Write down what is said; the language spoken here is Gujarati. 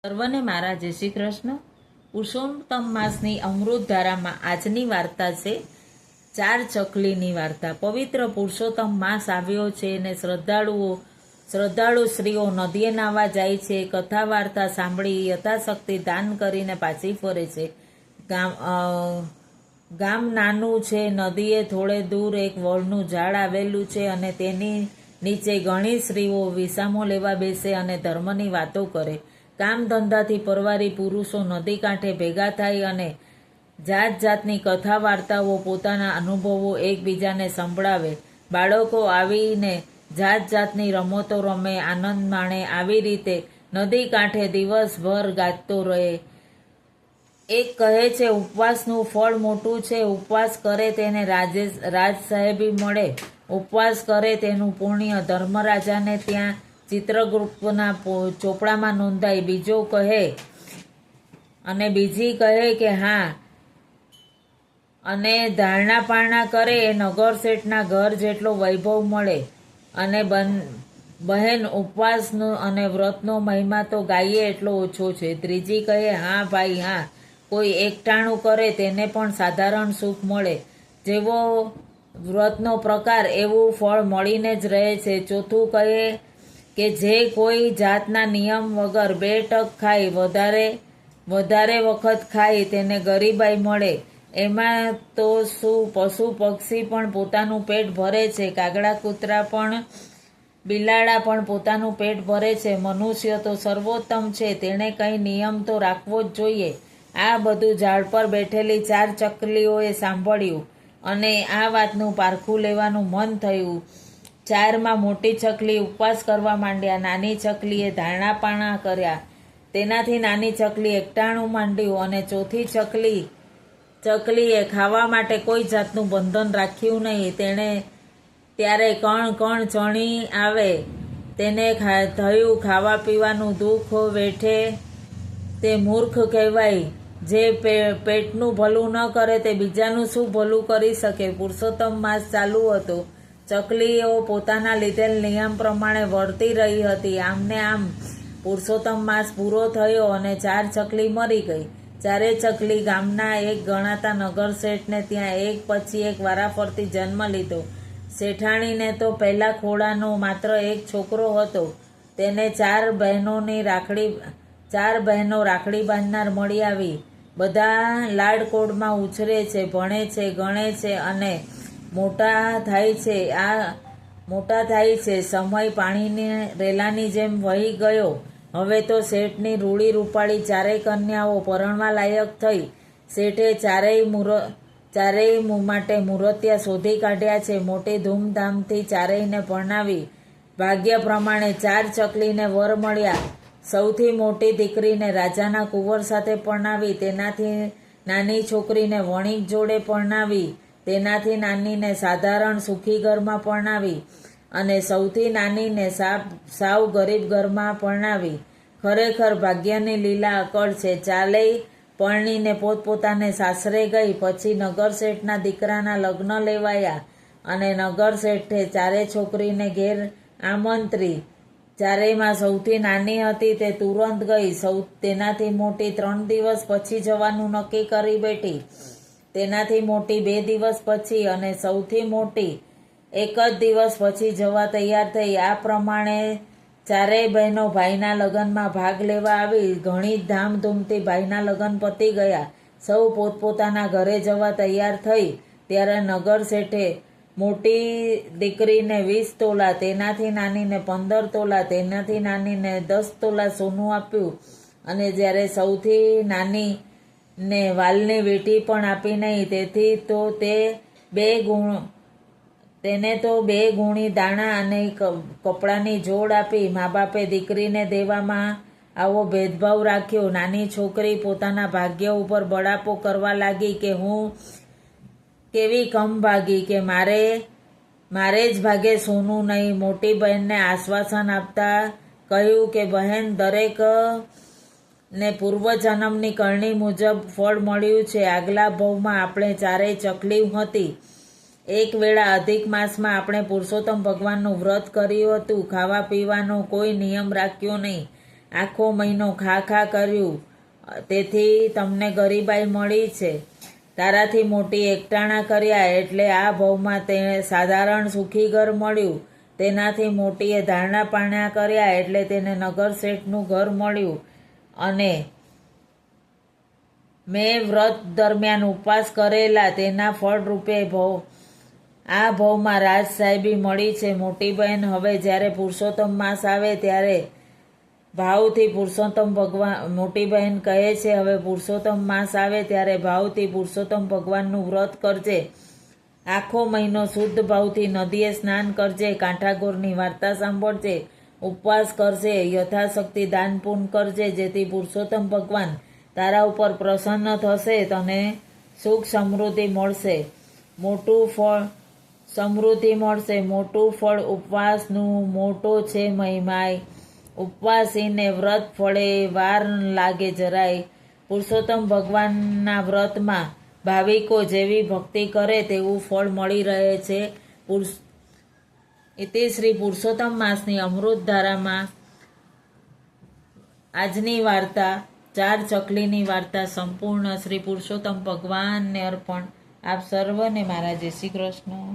સર્વને મારા જય શ્રી કૃષ્ણ. પુરુષોત્તમ માસની અમૃત ધારામાં આજની વાર્તા છે ચાર ચકલીની વાર્તા. પવિત્ર પુરુષોત્તમ માસ આવ્યો છે અને શ્રદ્ધાળુ સ્ત્રીઓ નદીએ નાહવા જાય છે. કથા વાર્તા સાંભળી યથાશક્તિ દાન કરીને પાછી ફરે છે. ગામ નાનું છે. નદીએ થોડે દૂર એક વડનું ઝાડ આવેલું છે અને તેની નીચે ઘણી સ્ત્રીઓ વિસામો લેવા બેસે અને ધર્મની વાતો કરે. કામ ધંધાથી પરવારી પુરુષો નદી કાંઠે ભેગા થાય અને જાત જાતની કથા વાર્તાઓ પોતાના અનુભવો એકબીજાને સંભળાવે. બાળકો આવીને જાત જાતની રમતો રમે, આનંદ માણે. આવી રીતે નદી કાંઠે દિવસભર ગાજતો રહે. એક કહે છે ઉપવાસનું ફળ મોટું છે. ઉપવાસ કરે તેને રાજ સાહેબી મળે. ઉપવાસ કરે તેનું પુણ્ય ધર્મરાજાને ત્યાં ચિત્રગુપ્તના ચોપડામાં નોંધાય. બીજો કહે અને બીજી કહે કે હા અને ધારણા પારણા કરે એ નગર શેઠના ઘર જેટલો વૈભવ મળે. અને બહેન ઉપવાસનો અને વ્રતનો મહિમા તો ગાઈએ એટલો ઓછો છે. ત્રીજી કહે હા ભાઈ હા, કોઈ એકટાણું કરે તેને પણ સાધારણ સુખ મળે. જેવો વ્રતનો પ્રકાર એવું ફળ મળીને જ રહે છે. ચોથું કહે કે જે કોઈ જાતના નિયમ વગર 2 ટક ખાય, વધારે વખત ખાય તેને ગરીબાઈ મળે. એમાં તો શું, પશુ પક્ષી પણ પોતાનું પેટ ભરે છે, કાગડા કૂતરા પણ બિલાડા પણ પોતાનું પેટ ભરે છે. મનુષ્ય તો સર્વોત્તમ છે, તેણે કંઈ નિયમ તો રાખવો જ જોઈએ. આ બધું ઝાડ પર બેઠેલી 4 ચકલીઓએ સાંભળ્યું અને આ વાતનું પારખું લેવાનું મન થયું. 4માં મોટી ચકલી ઉપવાસ કરવા માંડ્યા. નાની ચકલીએ ધારણા પારણા કર્યા. તેનાથી નાની ચકલી એકટાણું માંડ્યું અને ચોથી ચકલીએ ખાવા માટે કોઈ જાતનું બંધન રાખ્યું નહીં. તેણે ત્યારે કણ ચણી આવે તેને થયું ખાવા પીવાનું દુઃખ વેઠે તે મૂર્ખ કહેવાય. જે પેટનું ભલું ન કરે તે બીજાનું શું ભલું કરી શકે. પુરુષોત્તમ માસ ચાલુ હતો. ચકલીઓ પોતાના લીધેલ નિયમ પ્રમાણે વર્તી રહી હતી. આમને આમ પુરુષોત્તમ માસ પૂરો થયો અને 4 ચકલી મરી ગઈ. 4 ચકલી ગામના એક ગણાતા નગર શેઠને ત્યાં એક પછી એક વારાફરતી જન્મ લીધો. શેઠાણીને તો પહેલા ખોડાનો માત્ર એક છોકરો હતો. તેને 4 બહેનો રાખડી બાંધનાર મળી આવી. બધા લાડકોડમાં ઉછરે છે, ભણે છે, ગણે છે અને મોટા થાય છે. સમય પાણીની રેલાની જેમ વહી ગયો. હવે તો શેઠની રૂડી રૂપાળી 4 કન્યાઓ પરણવા લાયક થઈ. શેઠે ચારેય માટે મુહૂર્તિયા શોધી કાઢ્યા છે. મોટી ધૂમધામથી ચારેયને પરણાવી. ભાગ્ય પ્રમાણે 4 ચકલીને વર મળ્યા. સૌથી મોટી દીકરીને રાજાના કુંવર સાથે પરણાવી. તેનાથી નાની છોકરીને વણિક જોડે પરણાવી. તેનાથી નાનીને સાધારણ સુખી ઘરમાં પરણાવી અને સૌથી નાનીને સાવ ગરીબ ઘરમાં પરણાવી. ખરેખર ભાગ્યની લીલા અકળ છે. ચારેય પરણીને પોતપોતાને સાસરે ગઈ. પછી નગર શેઠના દીકરાના લગ્ન લેવાયા અને નગર શેઠે 4 છોકરીને ઘેર આમંત્રી. ચારેયમાં સૌથી નાની હતી તે તુરંત ગઈ. તેનાથી મોટી 3 દિવસ પછી જવાનું નક્કી કરી બેઠી. તેનાથી મોટી 2 દિવસ પછી અને સૌથી મોટી 1 જ દિવસ પછી જવા તૈયાર થઈ. આ પ્રમાણે 4 બહેનો ભાઈના લગ્નમાં ભાગ લેવા આવી. ઘણી ધામધૂમથી ભાઈના લગ્ન પતી ગયા. સૌ પોતપોતાના ઘરે જવા તૈયાર થઈ ત્યારે નગર શેઠે મોટી દીકરીને 20 તોલા, તેનાથી નાનીને 15 તોલા, તેનાથી નાનીને 10 તોલા સોનું આપ્યું અને જ્યારે સૌથી નાનીને વાલની વીંટી પણ આપી નહીં. તેથી તો તેને 2 ગુણી દાણા અને કપડાની જોડ આપી. મા બાપે દીકરીને દેવામાં આવો ભેદભાવ રાખ્યો. નાની છોકરી પોતાના ભાગ્ય ઉપર બળાપો કરવા લાગી કે હું કેવી કમભાગી કે મારે જ ભાગે સોનું નહીં. મોટી બહેનને આશ્વાસન આપતા કહ્યું કે બહેન, દરેકને પૂર્વજન્મની કરણી મુજબ ફળ મળ્યું છે. આગલા ભવમાં આપણે 4 ચકલી હતી. એક વેળા અધિક માસમાં આપણે પુરુષોત્તમ ભગવાનનું વ્રત કર્યું હતું. ખાવા પીવાનો કોઈ નિયમ રાખ્યો નહીં. આખો મહિનો ખા ખા કર્યું, તેથી તમને ગરીબાઈ મળી છે. તારાથી મોટી એકટાણા કર્યા એટલે આ ભવમાં તેને સાધારણ સુખી ઘર મળ્યું. તેનાથી મોટીએ ધારણા પારણા કર્યા એટલે તેને નગર શેઠનું ઘર મળ્યું. અને મેં વ્રત દરમિયાન ઉપવાસ કરેલા તેના ફળ રૂપે આ ભવમાં રાજ સાહેબી મળી છે. મોટી બહેન, હવે જ્યારે પુરુષોત્તમ માસ આવે ત્યારે ભાવથી પુરુષોત્તમ ભગવાન મોટી બહેન કહે છે, હવે પુરુષોત્તમ માસ આવે ત્યારે ભાવથી પુરુષોત્તમ ભગવાનનું વ્રત કરજે. આખો મહિનો શુદ્ધ ભાવથી નદીએ સ્નાન કરજે, કાંઠાગોરની વાર્તા સાંભળજે, ઉપવાસ કરજે, યથાશક્તિ દાન પૂન કરજે, જેથી પુરુષોત્તમ ભગવાન તારા ઉપર પ્રસન્ન થશે. તને સુખ સમૃદ્ધિ મળશે, મોટું ફળ સમૃદ્ધિ મળશે. મોટું ફળ ઉપવાસનું મોટો છે મહિમાય. ઉપવાસીને વ્રત ફળે વાર લાગે જરાય. પુરુષોત્તમ ભગવાનના વ્રતમાં ભાવિકો જેવી ભક્તિ કરે તેવું ફળ મળી રહે છે. ઇતિ શ્રી પુરુષોત્તમ માસની અમૃતધારામાં આજની વાર્તા 4 ચકલીની વાર્તા સંપૂર્ણ. શ્રી પુરુષોત્તમ ભગવાનને અર્પણ. આપ સર્વને મારા જય શ્રી કૃષ્ણ.